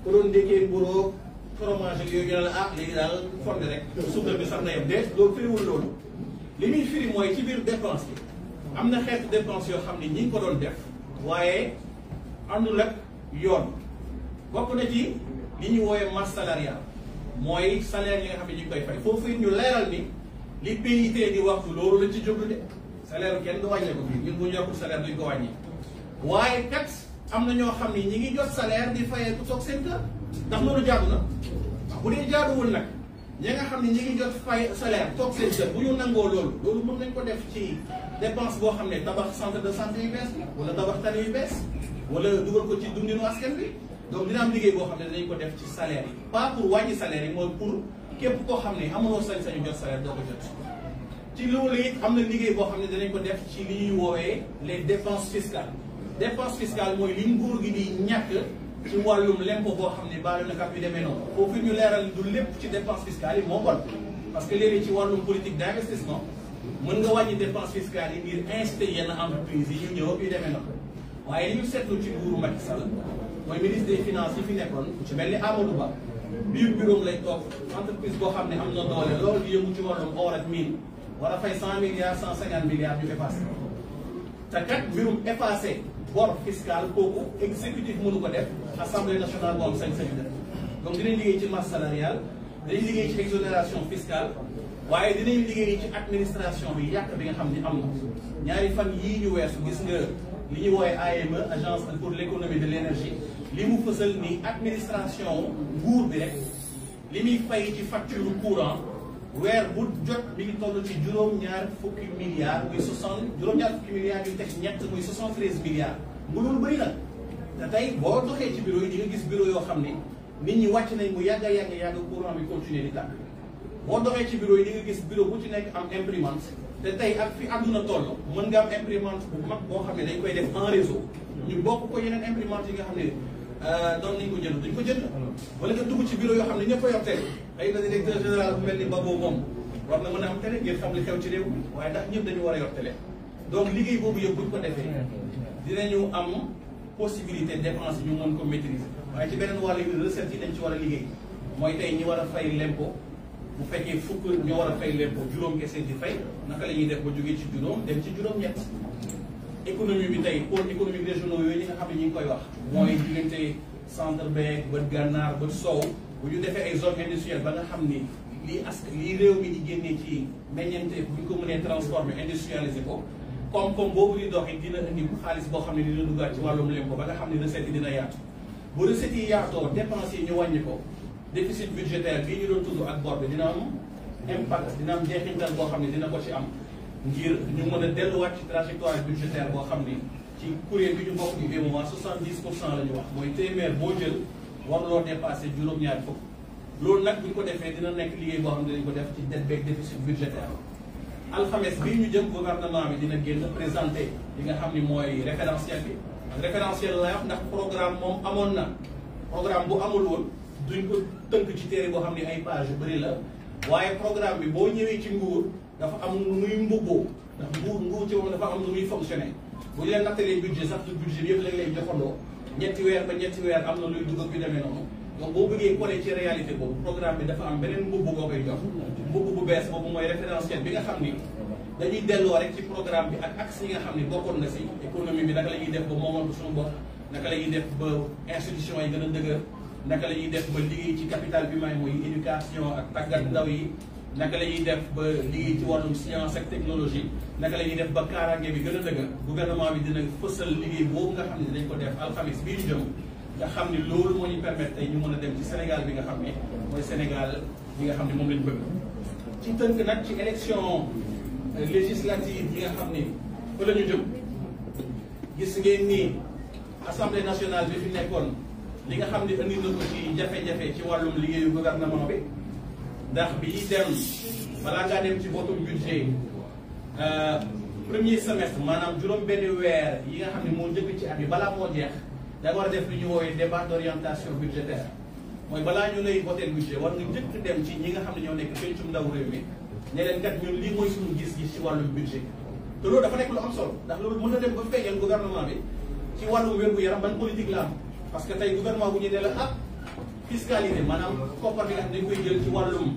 ko doon dékkee bureau fromage ak yooyu ñu ne la léegi daal fonde rek suukar bi sax na yem déet loolu firiwul loolu li muy firi mooy ci biir dépense bi am na xeetu dépense yoo xam ne ñi ngi ko doon def waaye àndul ak yoon bokk na ci li ñuy wooye masse salariale mooy salaire yi nga xam ne ñu ngi koy fay foofu it ñu leeral ni li PIT di waxtu loolu lañ ci jóglu de salaire kenn du wàññee ko fii ñun bu ñu yokkul salaire duñ ko wàññi waaye kat am na ñoo xam ne ñi ngi jot salaire di fayee ku toog seen kër ndax loolu jaadu na bu dee jaaduwul nag ñi nga xam ne ñi ngi jot fay salaire toog seen kër bu ñu nangoo loolu mën nañ ko def ci dépense boo xam ne tabax centre de santé yu bees wala tabax tali yu bees wala dugal ko ci dundinu askan bi donc dina am liggéey boo xam ne dinañ ko def ci salaire yi pas pour wàññi salaire yi mooy pour képp koo xam ne amuloo sañ-sañu jot salaire doo ko jot ci loolu it am na liggéey boo xam ne dinañ ko def ci li ñuy woowee les dépenses fiscales dépense fiscale mooy li nguur gi di ñàkk ci wàllum l'impôt boo xam ne baalu na kap yu demee noonu foofu ñu leeral du lépp ci dépense fiscale yi moo bon parce que léegi ci wàllum politique d'investissement mën nga wàññi dépense fiscale yi ngir inciter yenn entreprise yi ñu ñëw yu demee noonu waaye li ñu seetlu ci nguuru Macky Sall mooy ministre des finances yi fi nekkoon ci mel ni Amadou Ba biir bureau lay toog entreprise boo xam ne am na doole loolu di yëngu ci wàllum or ak mine war a fay 100 milliards 150 milliards ñu effacé te kat mbirum effacé bor fiscal kooku exécutif mënu ko def assemblée nationale moo am sañ-sañu def donc dinañ liggéey ci masse salariale dinañ liggéey ci exonération fiscale waaye dinañ liggéey ci administration bi yàq bi nga xam ni am na ñaari fan yii ñu weesu gis nga li ñuy woowee AME agence pour l'économie de l'énergie li mu fësal ni administration nguur bi rek li muy fay ci facture courant weer bu jot mi ngi toll ci juróom-ñaar fukki milliards muy juróom-ñaar fukki milliards yu teg ñett muy 73 milliards mu loolu bëri na te tey boo doxee ci bureau yi di nga gis bureau yoo xam ne nit ñi wàcc nañ mu yàgg courant bi continuer di tàkk boo doxee ci bureau yi di nga gis bureau bu ci nekk am imprimante te tey ak fi àdduna toll mën nga am imprimante bu mag boo xam ne dañ koy def en réseau ñu bokk ko yeneen imprimante yi nga xam ne doon nañ ko jënd duñ ko jënd wala nga dugg ci bureau yoo xam ne ñëpp a yor télé xëy na directeur général bu mel ni Babo moom war na mën a am télé ngir xam li xew ci réew mi waaye ndax ñëpp dañu war a yor télé donc liggéey boobu yëpp buñ ko defee dinañu am possibilité dépense ñu mën ko maîtriser waaye ci beneen wàllu recette yi dañ ci war a liggéey mooy tey ñi war a fay l'impôt bu fekkee fukk ñoo war a fay l'impôt juróom kese di fay naka la ñuy def ba jógee ci juróom dem ci juróom-ñett. économie bi tey pôle économique régionaux yooyu ñi nga xam ne ñu ngi koy wax mooy diggante centre beeg bët gànnaar bët soow bu ñu defee ay zone industrielle ba nga xam ni lii réew mi di génnee ci meññeente bu ñu ko mënee transformer industrialiser ko koom-koom boobu di dox it dina indi xaalis boo xam ne dina duggaat ci wàllum lempo ba nga xam ne recette yi dina yaatu bu recette yi yaatoo dépenses yi ñu wàññi ko déficit budgétaire bii ñu doon tudd ak bor bi dina am impact dina am jeexintal boo xam ne dina ko ci am ngir ñu mën a delluwaat ci trajectoire budgétaire boo xam ni ci kuréel bi ñu bokk di UEMOA 70% la ñu wax mooy téeméer boo jël waruloo dépassé juróom-ñaari fukk loolu nag bu ñu ko defee dina nekk liggéey boo xam ne dañu ko def ci dette beeg déficit budgétaire alxames bii ñu jëm gouvernement bi dina génn présenté li nga xam ni mooy référentiel bi référentiel la wax ndax programme moom amoon na programme bu amul woon duñ ko tënk ci téere boo xam ne ay page yu bëri la waaye programme bi boo ñëwee ci nguur dafa am nu muy mbubboo ndax nguur ci moom dafa am nu muy fonctionner bu ñu leen nattalee budget sax du budget bi yëpp lañ lay joxandoo ñetti weer ba ñetti weer am na luy dugg bi demee noonu donc boo bëggee coller ci réalité boobu programme bi dafa am beneen mbubb boo koy jox mbubb bu bees boobu mooy référentiel bi nga xam ni dañuy delloo rek ci programme bi ak axe yi nga xam ni bokkoon na si économie bi naka la ñuy def ba moomal ko suñu bopp naka la ñuy def ba institution yi gën a dëgër naka la ñuy def ba liggéey ci capital bi may mooy éducation ak tàggat ndaw yi naka la ñuy def ba liggéey ci wàllum science ak technologie naka la ñuy def ba kaaraange bi gën a dëgër gouvernement bi dina fësal liggéey boobu nga xam ne dinañ ko def alxamis bii ñu jëm nga xam ni loolu moo ñu permettre tey ñu mën a dem ci Sénégal bi nga xam ne mooy Sénégal bi nga xam ne moom lañ bëgg ci tënk nag ci élection législative yi nga xam ni fa la ñu jëm gis ngeen ni assemblée nationale bi fi nekkoon li nga xam ne indi na ko ci jafe-jafe ci wàllum liggéeyu gouvernement bi ndax bi ñuy dem balaa ngaa dem ci votum budget premier semestre maanaam juróom-benni weer yi nga xam ne moo njëkk ci at bi balaa moo jeex da nga war a def lu ñu woowee débat d'orientation budgétaire mooy balaa ñu lay voter budget war nga njëkk dem ci ñi nga xam ne ñoo nekk pencum ndaw réew mi ne leen kat ñun lii mooy suñu gis-gis ci wàllum budget te loolu dafa nekk lu am solo ndax loolu mën na dem ba feeñal gouvernement bi ci wàllum wér-gu-yaram ban politique la am parce que tey gouvernement bu ñu ne la fiscalité maanaam koppar bi nga xam ne dañ koy jël ci wàllum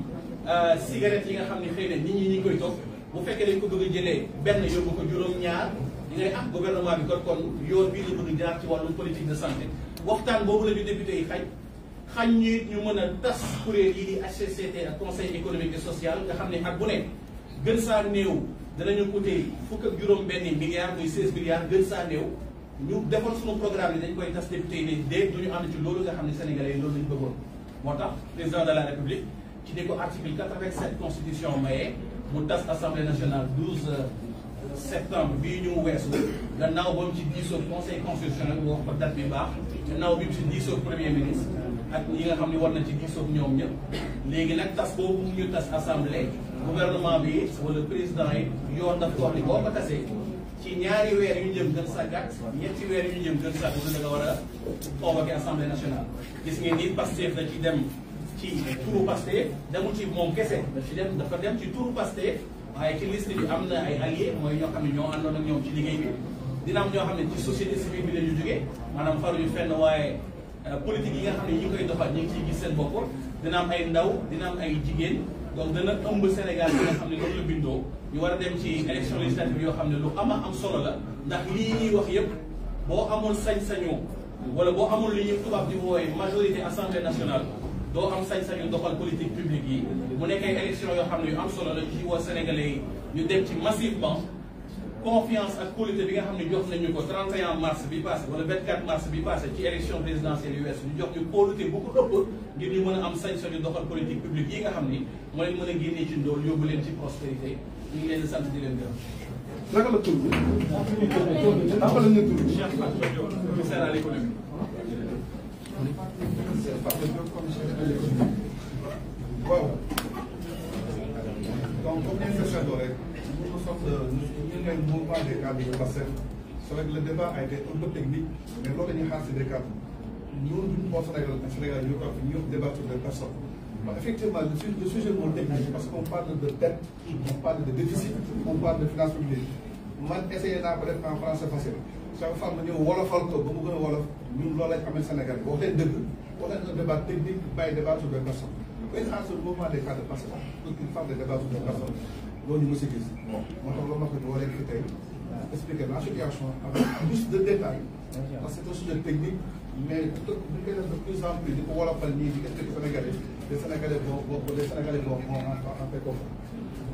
cigarette yi nga xam ne xëy na nit ñi ñi koy toog bu fekkee dañ ko bëgg a jëlee benn yóbbu ko juróom-ñaar di ngay gouvernement bi kon yoon bii la bëgg jaar ci wàllum politique de santé waxtaan boobu la ñu député yi xañ ñu mën a tas kuréel yi di HCCT ak conseil économique et social nga xam ne at bu nekk gën saa néew danañu coûter fukk ak juróom-benni milliards muy 16 milliards gën saa néew ñu defoon suñu programme yi dañ koy tas député yi ne dee duñu ànd ci loolu nga xam ne sénégalais yi loolu lañu bëggoon moo tax président de la république ci ni ko article 87 constitution mayee mu tas assemblée nationale 12 septembre bii ñu weesu gannaaw ba mu ci diisoo conseil constitutionnel mu wax ko date bi baax gannaaw bi mu ci diisoo premier ministre ak ñi nga xam ne war na ci diisoo ñoom ñëpp léegi nag tas boobu ñu tas assemblée gouvernement bi wala président yi yoon daf ko wax ni boo ko tasee ci ñaari weer yu ñu jëm gën sa gàtt ñetti weer yu ñu jëm gën sa gàtt da nga war a convoqué assemblée nationale gis ngeen ni Pastef da ci dem ci turu Pastef demul ci moom kese dafa dem ci turu Pastef waaye ci liste bi am na ay alliés mooy ñoo xam ne ñoo àndoon ak ñoom ci liggéey bi dina am ñoo xam ne ci société civile bi la ñu jógee maanaam faruñu fenn waaye politique yi nga xam ne ñi ngi koy doxal ñi ngi ciy gis seen bopp dina am ay ndaw dina am ay jigéen donc dana ëmb Sénégal bi nga xam ne loolu la bindoo ñu war a dem ci élection législative yoo xam ne lu am solo la ndax lii ñuy wax yëpp boo amul sañ-sañu wala boo amul li ñuy tubaab di wooye majorité assemblée nationale doo am sañ-sañu doxal politique publique yi mu nekk ay élection yoo xam ne yu am solo la ci woo sénégalais yi ñu dem ci massivement confiance ak qualité bi nga xam ne jox nañu ko 31 mars bi passé wala 24 mars bi passé ci élection présidentielle yu wees ñu jox ñu qualité bu ko ëpp ngir ñu mën a am sañ-sañu doxal politique publique yi nga xam ni moo leen mën a génnee ci ndóol yóbbu leen ci prospérité ñu ngi leen di sant di leen gërëm. naka la tur bi. naka la ñu tur bi. Cheikh Fatou Diop commissaire à l'économie. waaw. donc comme ni ñu ko seetloo rek nous sommes ñu ne mouvement des cadres de Pastef. c'est vrai que le débat a été un peu technique mais loolu la ñuy xaar si des cadres ñun duñu xool Sénégal ñu ko ñu débat sur des personnes. bon effectivement le sujet moo technique parce qu'on parle de dette on parle de déficit on parle de finances publiques man essayé naa ko def en français facile chaque fois ma ñëw wolofal ko ba mu gën a wolof ñun loolu lañ amee Sénégal wax leen dëgg wax leen un débat technique bàyyi débat sur des personnes une xaar sur le mouvement des cadres parce que pour une femme de débat sur les personnes loolu ñu mos a gis moo tax loolu ma ko ñu waree fi tey expliquer la situation avec plus de détails parce que c'est un sujet technique mais bu ñu koy def de plus en plus di ko wolofal nii di expliquer Sénégalais les Sénégalais vont en fait comprendre.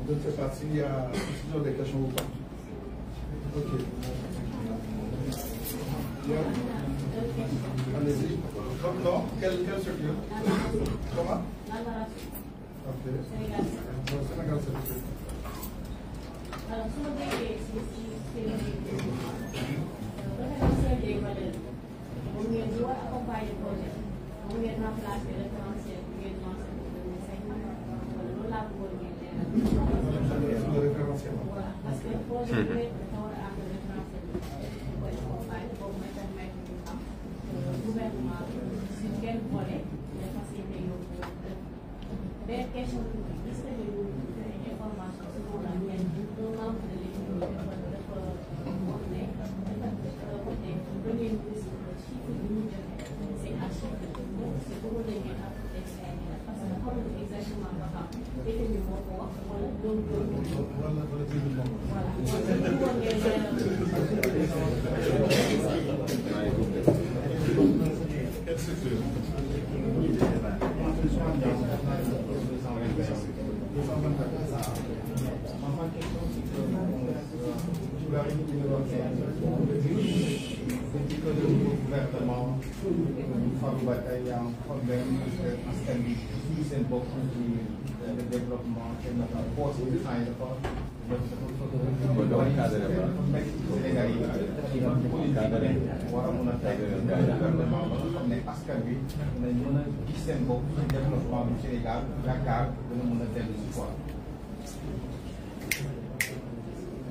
Je ne sais pas s'il y a des questions ou pas. Ok. Allez-y. Donc non, quelle structure? Comment? Ok. Sénégal, c'est alors su ma déggee si moom ngeen di war a accompagner projet moom ngeen remplacer référentiel bi ngeen lancé pour 2050 wala loolu laa bëggoon ngeen leeral. voilà parce que projet bi nekk dafa war a ànd référentiel bi koy accompagner boobu mooy permettre ñu am gouvernement si kenn volet de facilité yóbbu dëkk. beneen question bi gis nañu information si moom la ngeen un membre de l'équipe dafa wax ne dafa premier ministre chiffre bi ñu joxe c'est à chiffre donc c'est pour que ngeen apporté parce que xamuñu exactement ba xam état bi moo ko wax wala loolu gouvernement Fabou Bakay a un problème askan bi ci seen bopp ci le développement kenn dafa force bi xëy dafa Sénégal yi politique war a mën a teg gouvernement ba nga xam ne askan bi nañ mën a gis seen bopp ci développement bu Sénégal yaakaar dana mën a dellu si quoi.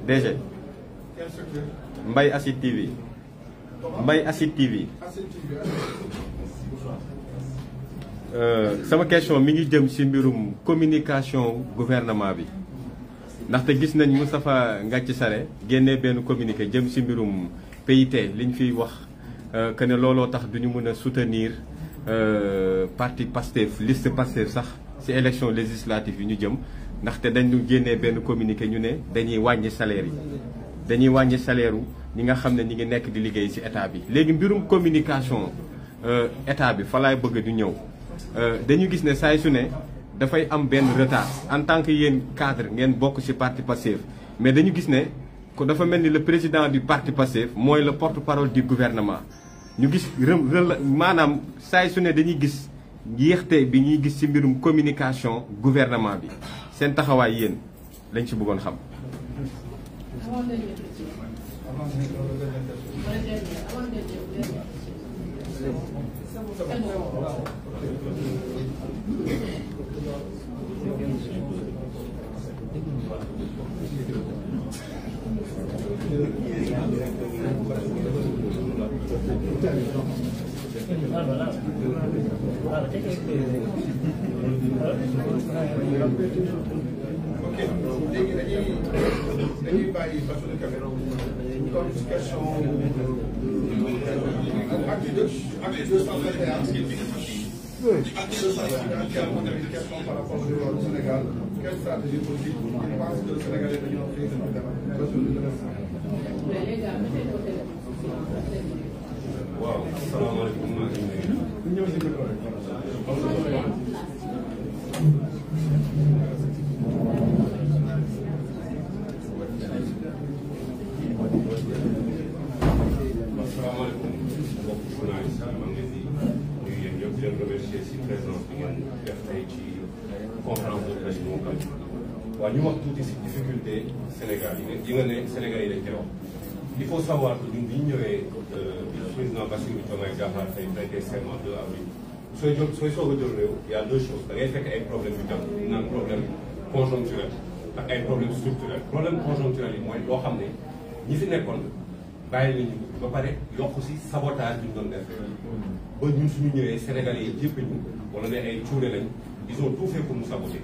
DG Mbaye Acid TV Mbaye Acid TV sama question mi ngi jëm ci mbirum communication gouvernement bi ndaxte gis nañ Moustapha Ngathie Sarré génnee benn communiqué jëm ci mbirum PIT li ñu fiy wax que ne looloo tax duñu mën a soutenir parti Pastef liste Pastef sax ci élection législative yi ñu jëm ndaxte dañu génnee benn communiqué ñu ne dañuy wàññi salaire yi dañuy wàññi salaire ñi nga xam ne ñi ngi nekk di liggéey ci état bi. léegi mbirum communication état bi fa laay bëgg di ñëw dañu gis ne saay su ne dafay am benn retard en tant que yéen cadre ngeen bokk ci parti Pastef mais dañu gis ne ko dafa mel ni le président du parti Pastef mooy le porte-parole du gouvernement. ñu gis maanaam saay su ne dañuy gis yéexte bi ñuy gis ci mbirum communication gouvernement bi seen taxawaay yéen lañ ci bëggoon xam. Ok, léegi dañuy bàyyi Bassirou Kébé comme question acte 221 question par rapport au Sénégal. Quelle stratégie politique vous pensez que le Sénégalais dañoo xëy waaw asalaamaaleykum maa ngi nuyu. asalaamaaleykum mbokk journaliste yi maa ngi leen di nuyu yéen ñëpp di leen remercier si présence bi ngeen def tey ci conférence de presse moom am waaw ñu wax tuuti si difficulté Sénégal yi nga ne Sénégal yi dañ koy wax. Il faut savoir que ñun bi ñu ñëwee président Bassirou Diomaye Diakhar Faye prêté serment 2 avril sooy soog a jël réew y a deux choses da ngay fekk ay problème yu jàpp ñu naan problème conjoncturel ak ay problème structurel problème conjoncturel yi mooy loo xam ne ñi fi nekkoon bàyyi nañu ba pare yokk si sabotage bi ñu doon def ba ñun suñu ñëwee Sénégalais yi jëpp ñu wala ne ay cuure lañ ils ont tout fait pour nous saboter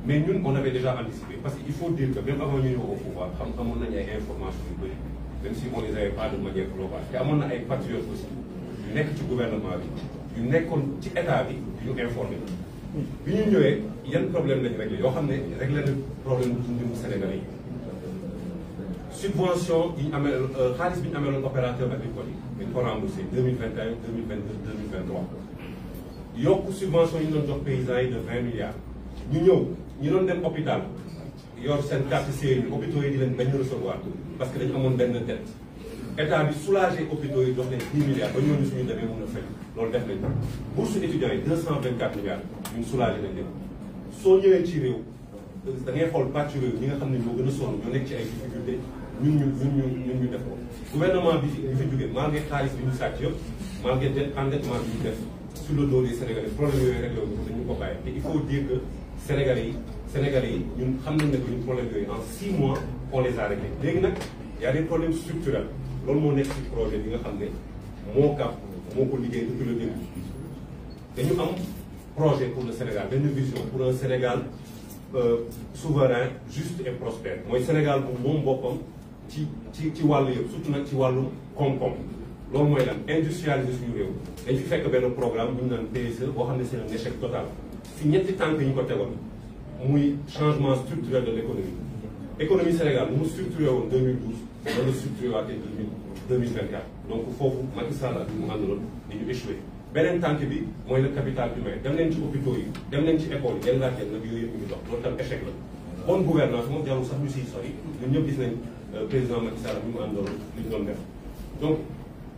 mais ñun on avait déjà anticipé parce que il faut dire que même avant ñu ñëw au pouvoir amoon nañu ay informations yu bëri même si on les avait pas de manière globale te amoon na ay patriotes aussi yu nekk ci gouvernement bi yu nekkoon ci état bi yu informé bi ñu ñëwee yan problème lañ réglé yoo xam ne réglé na problème bu dundu Sénégalais yi subvention yi ñu amee xaalis bi ñu ameeloon opérateur agricole yi dañ ko remboursé 2021 2022 2023 yokk subvention yi ñu doon jox paysans yi de 20 milliards ñu ñëw ñu doon dem hôpital yor seen carte CMU hôpitaux yi di leen bañ recevoir parce que dañu amoon benn dette état bi soulagé hôpitaux yi jox leen 10 milliards ba ñooñu suñu demee mën a fay loolu def nañ ko bourse étudiants yi 224 milliards ñun soulagé nañ leen soo ñëwee ci réew da ngay xool pàcc réew ñi nga xam ne ñoo gën a sonn ñoo nekk ci ay difficulté ñun ñu def ko gouvernement bi fi jógee malgré xaalis bi ñu sàcc yëpp malgré endettement bi ñu def sur le dos des Sénégalais problème yooyu réglé wuñu ko dañu ko bàyyi te il faut dire que Sénégalais yi ñun xam nañ ne que ñun problème yooyu en 6 mois on les a réglés léegi nag y a des problèmes structurels loolu moo nekk ci projet bi nga xam ne moo ko liggéey depuis le début dañu am projet pour le Sénégal benn vision pour un Sénégal souverain juste et prospère mooy Sénégal bu moom boppam ci wàllu yëpp surtout nag ci wàllu koom-koom loolu mooy lan industrialiser suñu réew dañ fi fekk benn programme bu ñu naan PSE boo xam ne c'est un échec total si ñetti tànk yi ñu ko tegoon muy changement structurel de l'économie Sénégal mu structuré woon 2012 wala structuré waatee 2024 donc foofu Macky Sall ak mu àndaloon dañu échoué beneen tànk bi mooy le capital humain dem leen ci hôpitaux yi dem leen ci école yi ngeen laaj leen nag yooyu yëpp ñu ngi dox loolu tam échec la bonne gouvernance moom jarul sax ñu siy sori ñun ñëpp gis nañ président Macky Sall bi mu àndaloon li ñu doon def donc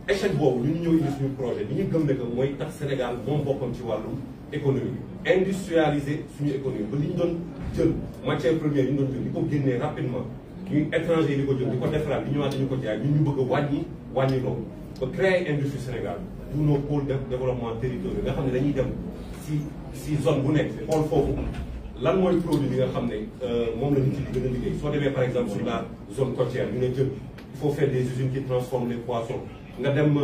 échec boobu ñu ñëw indi suñu projet bi ñu gëm ne que mooy tax Sénégal moom boppam ci wàllum économie industrialiser suñu économie ba li ñu doon jël matière première yi ñu doon jël di ko génnee rapidement ñuy étranger di ko jël di ko defaraat di ñëwaat dañu ko jaay ñun ñu bëgg a wàññi loolu ba créer industrie Sénégal pour nos pôles de développement territorial nga xam ne dañuy dem si zone bu nekk xool foofu lan mooy produit bi nga xam ne moom la nit ñi di gën a liggéey soo demee par exemple sur la zone côtière ñu ne jën il faut faire des usines qui transforment les poissons nga dem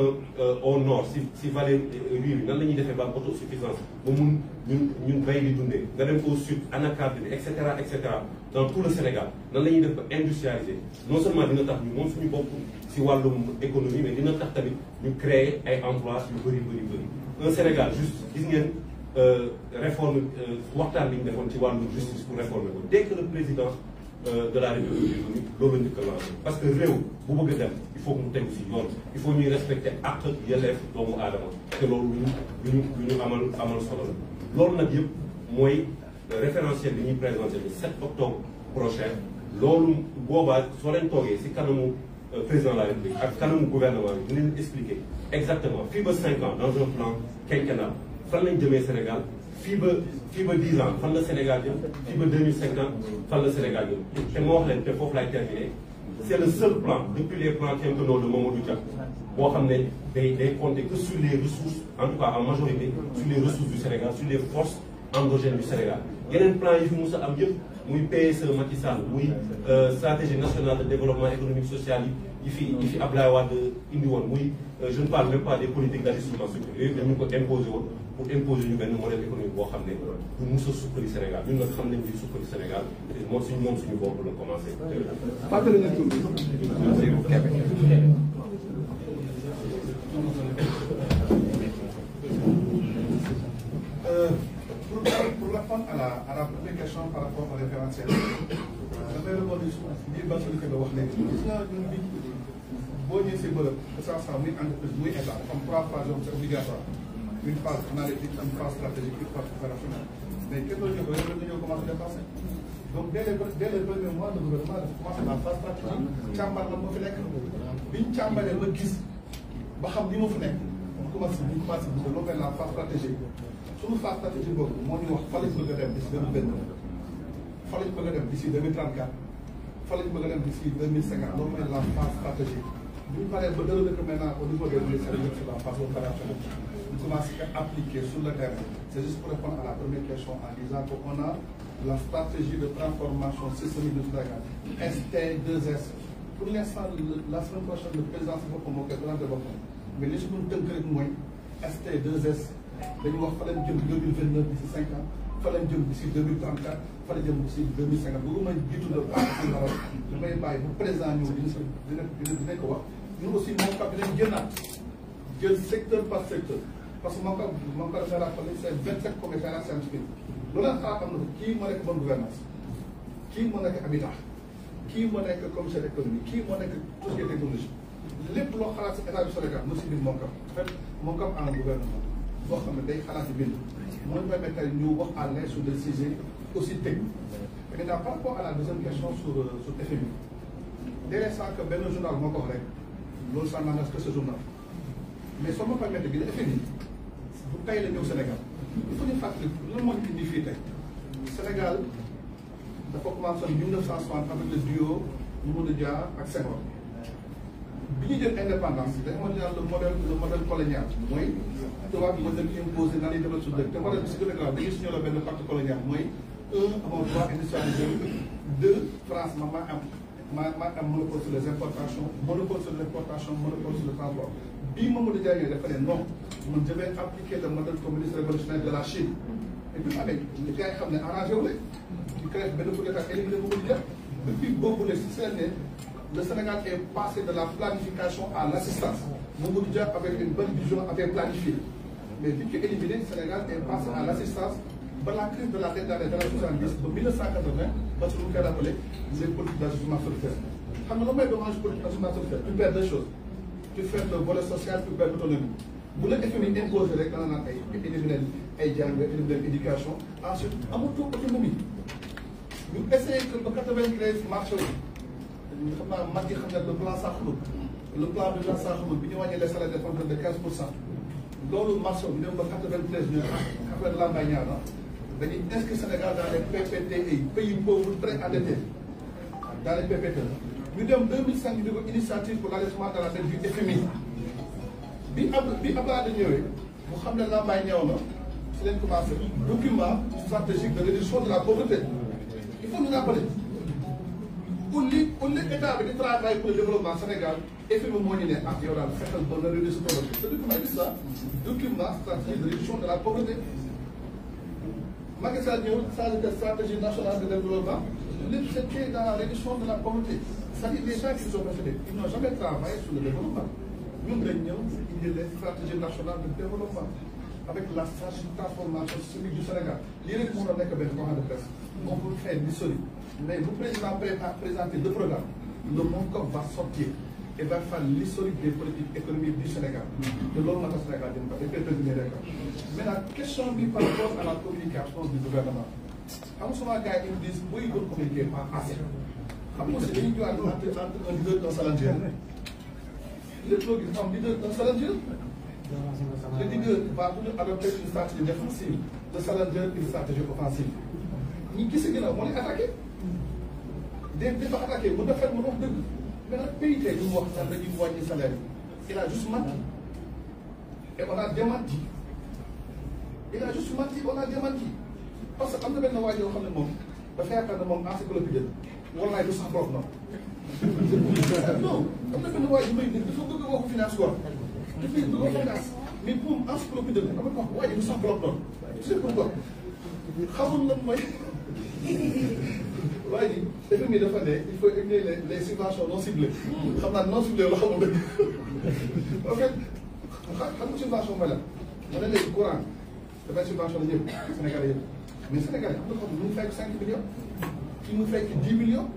au nord si vallée riz bi nan la ñuy defee ba autosuffisance ba mun ñun bay di dundee nga dem au sud anacarde bi et cetera dans tout le Sénégal nan la ñuy def ba industrialiser non seulement dina tax ñu moom suñu bopp si wàllum économie mais dina tax tamit ñu créer ay emplois yu bëri un Sénégal juste gis ngeen réforme waxtaan li ñu defoon ci wàllum justice pour réformer ko dès que le président de la République loolu la ñu ko lancé parce que réew bu bëgg a dem il faut que mu tegu si yoon il faut ñuy respecter àq yelleef doomu aadama te loolu lu ñu amal solo la loolu nag yëpp mooy référentiel bi ñuy présenté le 7 octobre prochain loolu boobaa soo leen toogee si kanamu président de la République ak kanamu gouvernement bi dina leen expliquer exactement fii ba 5 ans dans un plan quinquennal fan lañ jëmee Sénégal fii ba 10 ans fan la Sénégal jëm fii ba 2050 fan la Sénégal jëm te moo wax leen te foofu laay terminer c' est le seul plan depuis les plans quinquennaux de Mamadou Dia boo xam ne day compter que sur les ressources en tout cas en majorité sur les ressources du Sénégal sur les forces endogènes du Sénégal yeneen plan yi fi mos a am yëpp muy PSE Macky Sall muy stratégie nationale de développement économique social yi fi Abdoulaye Wade indi woon muy je ne parle même pas des politiques d'ajustement structurel yooyu dañu ko imposer woon pour imposer ñu benn modèle économique boo xam ne du mos a sukkali Sénégal ñun nag xam nañ ni sukkali Sénégal moom suñu bopp la commencé. fàttali nañ tur bi. Pour répondre à la première question par rapport au référentiel, dafay rebondir sur biir Bassirou Kébé wax léegi gis nga ñun bi boo ñëwee si bërëb que ça soit muy entreprise muy état comme 3 phases c'est obligatoire une phase analytique une phase stratégique une phase opérationnelle mais kenn doon ko yow dañoo commencé dépasser donc dès les premiers mois de gouvernement dafa commencé la phase stratégique càmbar la moo fi nekk biñ càmbaree ba gis ba xam li moo fi nekk ñu commencé développer la phase stratégique suñu phase stratégique boobu moo ñu wax fa lañ bëgg a dem d'ici 2029 fa lañ bëgg a dem d'ici 2034 fa lañ bëgg a dem d'ici 2050 loolu mooy la phase stratégique bu ñu paree ba déroulé ko maintenant au niveau des ministères sur la phase opérationnelle ñu commencé à appliquer sur le terrain c'est juste pour répondre à la première question en disant qu'on a la stratégie de transformation systémique du Sénégal ST2S pour l'instant la semaine prochaine le président si boppam moo koy présenté boppam mais li si mën tënk rek mooy ST2S dañu wax fa lañ jëm 2029 d'ici 5 ans fa lañ jëm d'ici 2034 fa lañ jëm d'ici 2050 bu ma jiitu la baax si dara damay bàyyi bu président ñëw dinañ ko wax ñun aussi moom kat dinañ jël secteur par secteur parce que moo ko defee rappelé c'est 27 commissaires scientifiques lu leen xalaat am na kii moo nekk bonne gouvernance kii moo nekk habitat kii moo nekk commissaire économique kii moo nekk tout ce qui est technologie lépp loo xalaat si état du Sénégal mu si biir moom kam en fait moom kam en gouvernement boo xam ne day xalaat si bind mooy permettre ñu wax à l'aise sur des sujets aussi techniques. Maintenant par rapport à la deuxième question sur FMI dès l'instant que benn journal moo ko wax rek loolu ça n'engage que ce journal mais soo ma permettre bi ne FMI bu tey la ñëw Sénégal il faut ñu fàttali lan moo ñu indi fii tey Sénégal dafa commencé en 1960 avec le duo Mamadou Dia ak Senghor bi ñu jël indépendance dafa mën a le modèle colonial mooy tubaab bi mën nañu imposer nan lay demal suñu dëkk te modèle bi si gën a grave dañuy signé benn pacte colonial mooy amoo droit industrialisé France maa am monopole sur les importations monopole sur l'exportation monopole sur le transport bii Mamadou Dia ñëw dafa ne non man je vais appliquer le modèle communiste révolutionnaire de la Chine et puis avec li gars yi xam ne arrangé wu leen ñu créé benn coup d'état éliminé Mamadou Dia depuis boobu la si seen ne le Sénégal est passé de la planification à l'assistance Mamadou Dia avec une bonne vision avait planifié mais bi ñu ko éliminé Sénégal est passé à l'assistance ba la crise de la dette dans les années 70 ba 1980 parce que lu ñu koy rappelé les politiques d'ajustement structurel xam nga lu may dommage politique d'ajustement structurel tu perds deux choses tu fais le volet social tu perds l'autonomie bu la FMI imposé rek dana naan ay éliminer ay jàng éliminer éducation ensuite amatoo autonomie ñu essayé que ba 93 marché wu xam naa mag yi xam ne le plan Sakho le plan de Jean Sakho bi ñu wàññee les salaires des fonctionnaires de 15%. loolu marché bi dem ba 93 ñu affaire de Lambaye ñaar na dañuy inscrire Sénégal dans les PPTI pays pauvres très endettés dans les PPT ñu dem 2005 ñu def initiative pour l'allègement de la dette du FMI bi Abdoulaye ñëwee mu xam ne Lambaye ñëw na si leen commencé document stratégique de réduction de la pauvreté il faut nous rappeler au lieu état bi di travailler pour le développement Sénégal FMI moo ñu ne ah yow daal fexeel ba nga réduire sa pauvreté ce document dit ça document stratégique de réduction de la pauvreté Macky Sall ñëw stratégie nationale de développement lépp c'était dans la réduction de la pauvreté c'est-à-dire les gens qui nous ont précédés ils n'ont jamais travaillé sur le développement ñun dañ ñëw indi les stratégies nationales de développement avec la stratégie de transformation systémique du Sénégal lii rek moo doon nekk benn conférence de presse on peut faire l'historique mais bu président présenter le programme le MONCOP va sortir et va faire l'historique des politiques économiques du Sénégal te loolu moo tax Sénégal dina ko dafay président rek maintenant question bi par rapport à la communication du gouvernement xam nga souvent gars yi ils disent booy doon communiquer pas assez xam nga aussi dañuy joxe entre un leader d'un challenger lépp loo gis am leader d'un challenger le leader va toujours adopter une stratégie défensive le challenger une stratégie offensive ñi gis ginnaaw moo lay attaqué dafa attaqué mu defar mu wax dëgg mais nag PIT ñu mu wax sax dañuy wàññi salaire il a juste menti et on a démenti il a juste menti on a démenti parce que am na benn waa yoo xam ne moom dafa yaakaar ne moom encyclopédie wallaay du sax bopp non am na benn waa yu may dégg dafa bëgg a waxu finance quoi dafay bëgg a finance mais moom encyclopédie la dama ko wax waa ji du sax bopp noonu tu sais pourquoi xamul lan mooy waaye ji FMI dafa ne il faut éliminer les subventions non ciblées xam naa non ciblées la xamul dëgg en fait xam nga subvention mooy lan ma ne léegi courant dafay subvention la ñëpp Sénégal yëpp mais Sénégal am na ko xam ne mu fay 5 millions kii mu fay 10 millions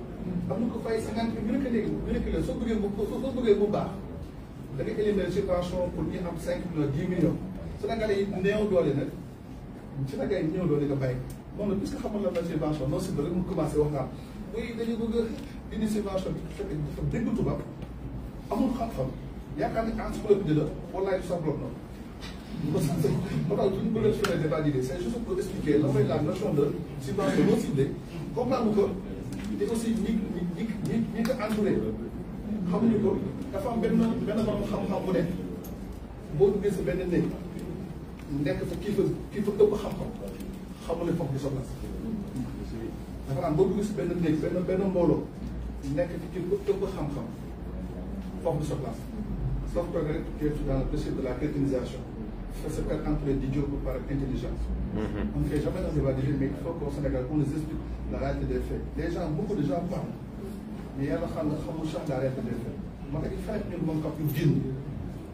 am na ko fay 50 millions ñu nekk léegi ñu nekk léegi soo bëggee bu baax da ngay éliminer subvention pour ñi am 5 millions 10 millions Sénégalais yi néew doole nag Sénégalais yi néew doole nga bàyyi moom nag puisque xamal la na subvention non ciblée rek mu commencé wax naa oui dañu bëgg a indi subvention bi fekk dafa dégg tubaab amul xam-xam yaakaar ni encyclopédie la wallaay du sax bloc noonu moo tax suñu bëgg a faire débat d'idées c'est juste pour expliquer la mooy la notion de subvention non ciblée comprendre ko te aussi ñi ko entouré xamuñu ko dafa am benn borom xam-xam bu ne boo duggee si benn néeg nekk fa kii fa ëpp xam-xam xamul ne foofu di soxla dafa naan boo duggee si benn néeg benn mbooloo nekk fi kii fa ëpp xam-xam foofu di soxla soo ko rek tu es dans le principe de la crétinisation se faire entourer d'idiots pour paraître intelligent. On ne fait jamais un débat d'idées, mais il faut qu'au Sénégal, on nous explique la réalité des faits. Les gens, beaucoup de gens parlent, mais il y a la réalité des faits. Moi, il faut que nous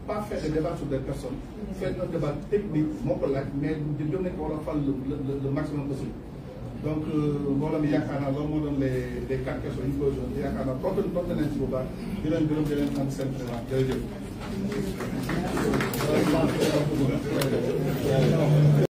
pas faire des débats sur des personnes, faire un débat technique, mon collègue, mais nous devons faire le maximum possible. Donc, moi, je donne les 4 questions. Je vais